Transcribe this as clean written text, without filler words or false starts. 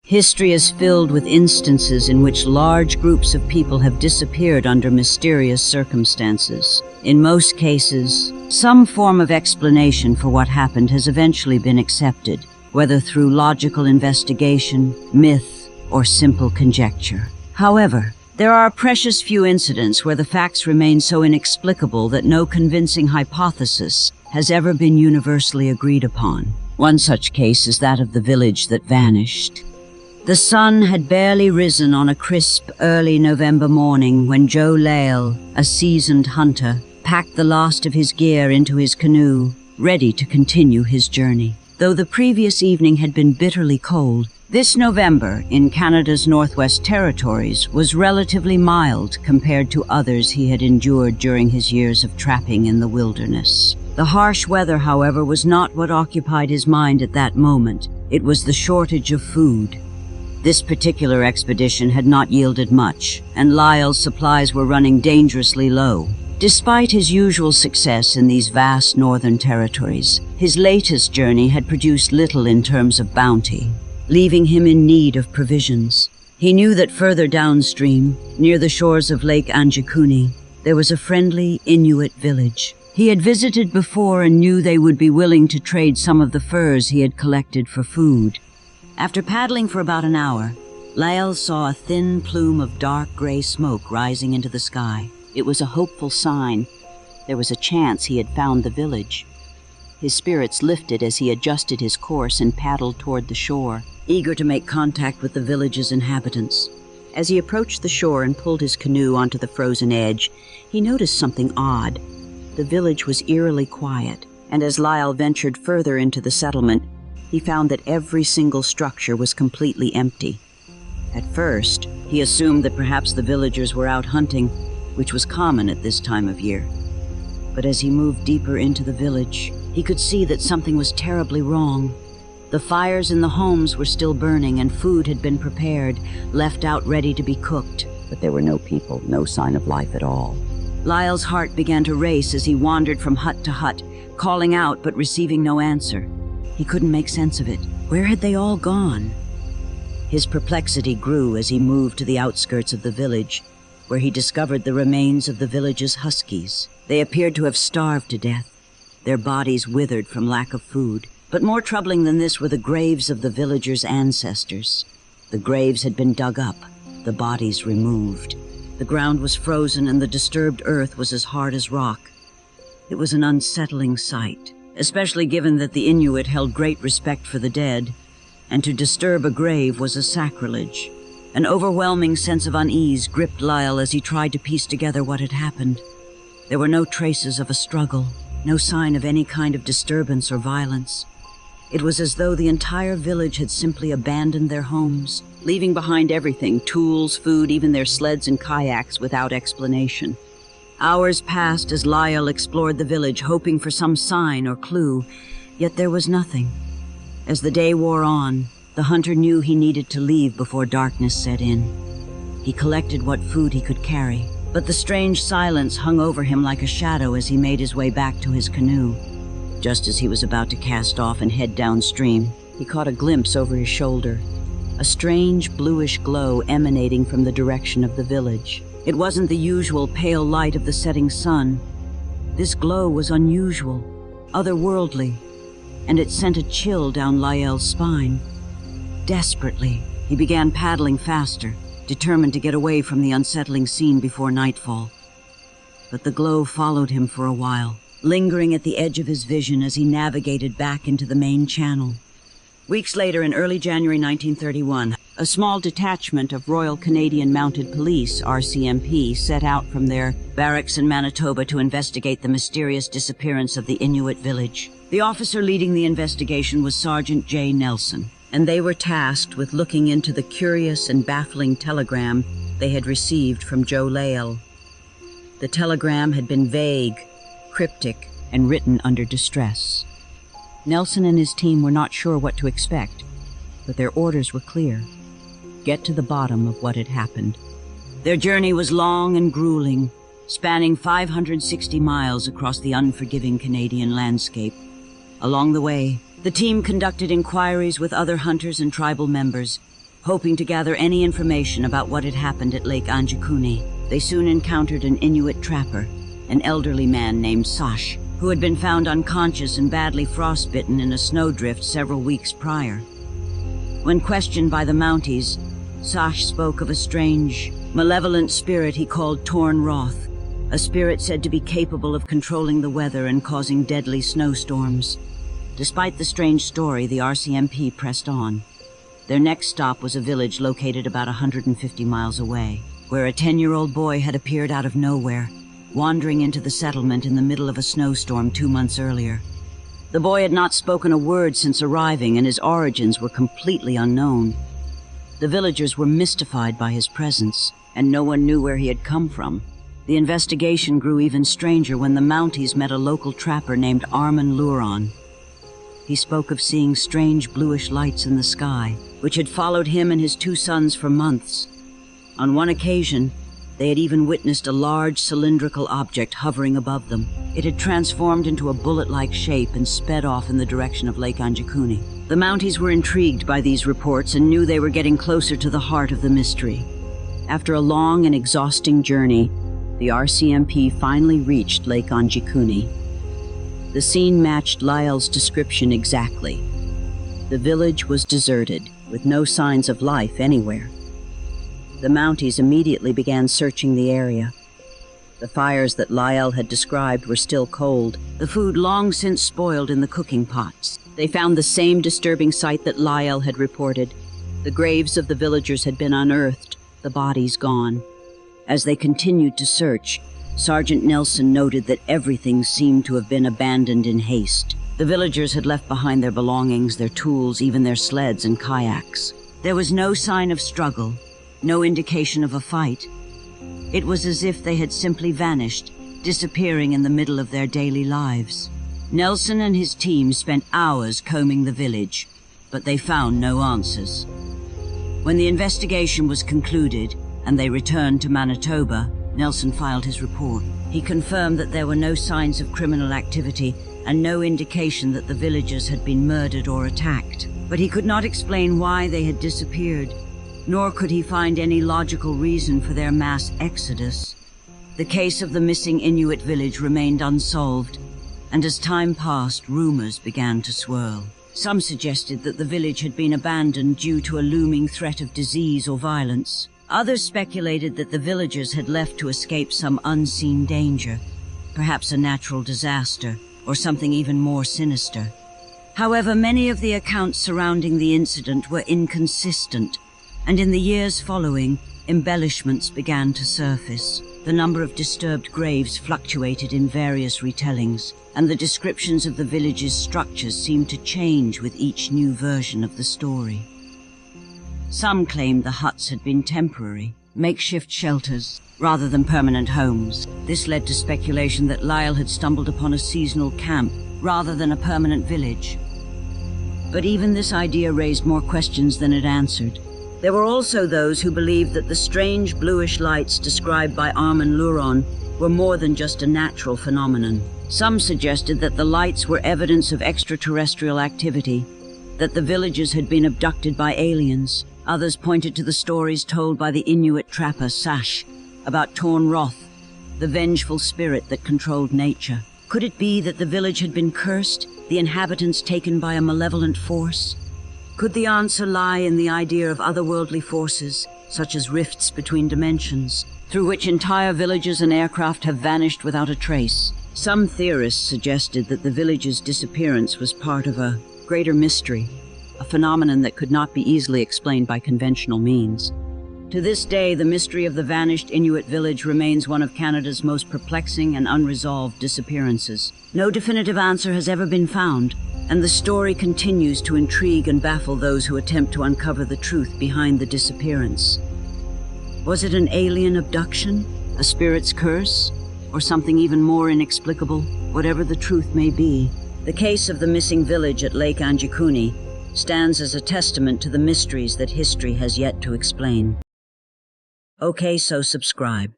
History is filled with instances in which large groups of people have disappeared under mysterious circumstances. In most cases, some form of explanation for what happened has eventually been accepted, whether through logical investigation, myth, or simple conjecture. However, there are a precious few incidents where the facts remain so inexplicable that no convincing hypothesis has ever been universally agreed upon. One such case is that of the village that vanished. The sun had barely risen on a crisp, early November morning when Joe Lael, a seasoned hunter, packed the last of his gear into his canoe, ready to continue his journey. Though the previous evening had been bitterly cold, this November in Canada's Northwest Territories was relatively mild compared to others he had endured during his years of trapping in the wilderness. The harsh weather, however, was not what occupied his mind at that moment. It was the shortage of food. This particular expedition had not yielded much, and Lyle's supplies were running dangerously low. Despite his usual success in these vast northern territories, his latest journey had produced little in terms of bounty, leaving him in need of provisions. He knew that further downstream, near the shores of Lake Anjikuni, there was a friendly Inuit village. He had visited before and knew they would be willing to trade some of the furs he had collected for food. After paddling for about an hour, Lyell saw a thin plume of dark gray smoke rising into the sky. It was a hopeful sign. There was a chance he had found the village. His spirits lifted as he adjusted his course and paddled toward the shore, eager to make contact with the village's inhabitants. As he approached the shore and pulled his canoe onto the frozen edge, he noticed something odd. The village was eerily quiet, and as Lyell ventured further into the settlement, he found that every single structure was completely empty. At first, he assumed that perhaps the villagers were out hunting, which was common at this time of year. But as he moved deeper into the village, he could see that something was terribly wrong. The fires in the homes were still burning and food had been prepared, left out ready to be cooked. But there were no people, no sign of life at all. Lyle's heart began to race as he wandered from hut to hut, calling out but receiving no answer. He couldn't make sense of it. Where had they all gone? His perplexity grew as he moved to the outskirts of the village, where he discovered the remains of the village's huskies. They appeared to have starved to death, their bodies withered from lack of food. But more troubling than this were the graves of the villagers' ancestors. The graves had been dug up, the bodies removed. The ground was frozen and the disturbed earth was as hard as rock. It was an unsettling sight, especially given that the Inuit held great respect for the dead, and to disturb a grave was a sacrilege. An overwhelming sense of unease gripped Lyle as he tried to piece together what had happened. There were no traces of a struggle, no sign of any kind of disturbance or violence. It was as though the entire village had simply abandoned their homes, leaving behind everything, tools, food, even their sleds and kayaks, without explanation. Hours passed as Lyle explored the village, hoping for some sign or clue, yet there was nothing. As the day wore on, the hunter knew he needed to leave before darkness set in. He collected what food he could carry, but the strange silence hung over him like a shadow as he made his way back to his canoe. Just as he was about to cast off and head downstream, he caught a glimpse over his shoulder, a strange bluish glow emanating from the direction of the village. It wasn't the usual pale light of the setting sun. This glow was unusual, otherworldly, and it sent a chill down Lyell's spine. Desperately, he began paddling faster, determined to get away from the unsettling scene before nightfall. But the glow followed him for a while, lingering at the edge of his vision as he navigated back into the main channel. Weeks later, in early January 1931, a small detachment of Royal Canadian Mounted Police, RCMP, set out from their barracks in Manitoba to investigate the mysterious disappearance of the Inuit village. The officer leading the investigation was Sergeant J. Nelson, and they were tasked with looking into the curious and baffling telegram they had received from Joe Lael. The telegram had been vague, cryptic, and written under distress. Nelson and his team were not sure what to expect, but their orders were clear: get to the bottom of what had happened. Their journey was long and grueling, spanning 560 miles across the unforgiving Canadian landscape. Along the way, the team conducted inquiries with other hunters and tribal members, hoping to gather any information about what had happened at Lake Anjikuni. They soon encountered an Inuit trapper, an elderly man named Sash, who had been found unconscious and badly frostbitten in a snowdrift several weeks prior. When questioned by the Mounties, Sash spoke of a strange, malevolent spirit he called Torn Roth, a spirit said to be capable of controlling the weather and causing deadly snowstorms. Despite the strange story, the RCMP pressed on. Their next stop was a village located about 150 miles away, where a 10-year-old boy had appeared out of nowhere, wandering into the settlement in the middle of a snowstorm 2 months earlier. The boy had not spoken a word since arriving, and his origins were completely unknown. The villagers were mystified by his presence, and no one knew where he had come from. The investigation grew even stranger when the Mounties met a local trapper named Armin Luron. He spoke of seeing strange bluish lights in the sky, which had followed him and his 2 sons for months. On one occasion, they had even witnessed a large cylindrical object hovering above them. It had transformed into a bullet-like shape and sped off in the direction of Lake Anjikuni. The Mounties were intrigued by these reports and knew they were getting closer to the heart of the mystery. After a long and exhausting journey, the RCMP finally reached Lake Anjikuni. The scene matched Lyell's description exactly. The village was deserted, with no signs of life anywhere. The Mounties immediately began searching the area. The fires that Lyell had described were still cold, the food long since spoiled in the cooking pots. They found the same disturbing sight that Lyell had reported. The graves of the villagers had been unearthed, the bodies gone. As they continued to search, Sergeant Nelson noted that everything seemed to have been abandoned in haste. The villagers had left behind their belongings, their tools, even their sleds and kayaks. There was no sign of struggle, no indication of a fight. It was as if they had simply vanished, disappearing in the middle of their daily lives. Nelson and his team spent hours combing the village, but they found no answers. When the investigation was concluded and they returned to Manitoba, Nelson filed his report. He confirmed that there were no signs of criminal activity and no indication that the villagers had been murdered or attacked. But he could not explain why they had disappeared, nor could he find any logical reason for their mass exodus. The case of the missing Inuit village remained unsolved, and as time passed, rumors began to swirl. Some suggested that the village had been abandoned due to a looming threat of disease or violence. Others speculated that the villagers had left to escape some unseen danger, perhaps a natural disaster, or something even more sinister. However, many of the accounts surrounding the incident were inconsistent, and in the years following, embellishments began to surface. The number of disturbed graves fluctuated in various retellings, and the descriptions of the village's structures seemed to change with each new version of the story. Some claimed the huts had been temporary, makeshift shelters, rather than permanent homes. This led to speculation that Lyell had stumbled upon a seasonal camp rather than a permanent village. But even this idea raised more questions than it answered. There were also those who believed that the strange bluish lights described by Armin Luron were more than just a natural phenomenon. Some suggested that the lights were evidence of extraterrestrial activity, that the villagers had been abducted by aliens. Others pointed to the stories told by the Inuit trapper Sash about Torn Roth, the vengeful spirit that controlled nature. Could it be that the village had been cursed, the inhabitants taken by a malevolent force? Could the answer lie in the idea of otherworldly forces, such as rifts between dimensions, through which entire villages and aircraft have vanished without a trace? Some theorists suggested that the village's disappearance was part of a greater mystery, a phenomenon that could not be easily explained by conventional means. To this day, the mystery of the vanished Inuit village remains one of Canada's most perplexing and unresolved disappearances. No definitive answer has ever been found, and the story continues to intrigue and baffle those who attempt to uncover the truth behind the disappearance. Was it an alien abduction, a spirit's curse, or something even more inexplicable? Whatever the truth may be, the case of the missing village at Lake Anjikuni stands as a testament to the mysteries that history has yet to explain. Okay, so subscribe.